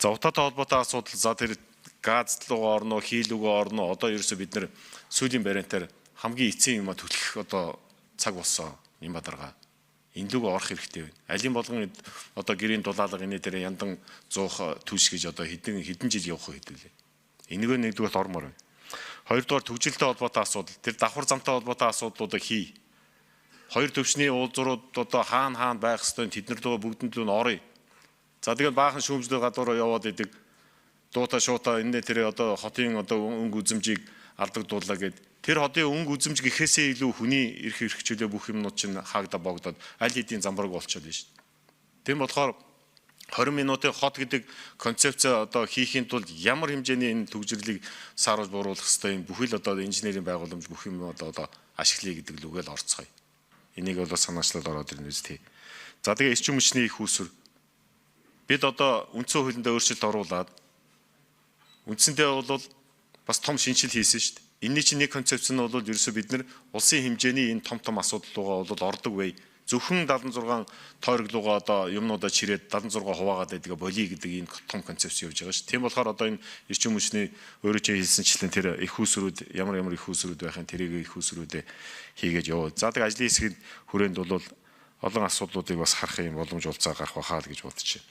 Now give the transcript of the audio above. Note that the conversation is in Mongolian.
За утаатай холбоотой асуудал за тэр газ руу орно, хийл рүү орно. Одоо ерөөсө бид нэр сүүлийн бариантаар хамгийн эцсийн юм төлөх одоо цаг болсон юм бадарга. Энэ лүгөө орох хэрэгтэй байна. Алин болгон одоо гэрийн дулаалга энэ дээр яндан 100 түлш гэж одоо хэдэн жил явах хэдүүлээ. Энийгөө нэгдүгээр ормоор байна. Хоёрдугаар төгжилтэй холбоотой асуудал. Тэр давхар замтай холбоотой асуудлуудыг хий. Хоёр төвчний уулзрууд одоо хаана байх ёстой тэднэр дөө бүгдэнд нь оръё. За тэгээд баахан шүүмжлэх гадуур яваад идэг. Дуута шуута энэ тэр одоо хотын одоо өнгө үзэмжийг алдагдууллаа гэд. Тэр хотын өнгө үзэмж гэхээсээ илүү хүний эрх хэрэгчлээ бүх юмнууд чинь хаагдаа богдоод аль хэдийн замбараг болчиход байна шүү дээ. Тийм болохоор 20 минутын хот гэдэг концепц одоо хийхийн тулд ямар хэмжээний энэ төгжрлийг сааруулж бууруулах ёстой юм бүхэл одоо инженерийн байгууламж бүх юм одоо ашиглая гэдэг лүгэл орцгоё. Энийг бол санаачлал ороод ирнэ үстэй. За тэгээ эрчим хүчний их үүсвэр бид одоо үндсэн хуулиндаа өөрчлөлт оруулаад үндсэндээ бол бас том шинжил хийсэн шүү дээ. Энийн чинь нэг концепц нь бол ерөөсөө бид нар улсын хэмжээний энэ том асуудал руугаа бол ордог бай. Зөвхөн 76 тойроглогоо одоо юмнуудаа чирээд 76 хуваагаад байдгаа болиё гэдэг энэ том концепц явж байгаа шүү. Тийм болохоор одоо энэ эрчим хүчний өөрөө ч хэлсэнчлэн тэр их усрууд ямар их усрууд байхын тэрийг их усруудээ хийгээд яваа. За тэг ажлын хэсгийн хүрээнд бол олон асуудлуудыг бас харах юм боломж олцоо гарах байхаа л гэж бодож байна.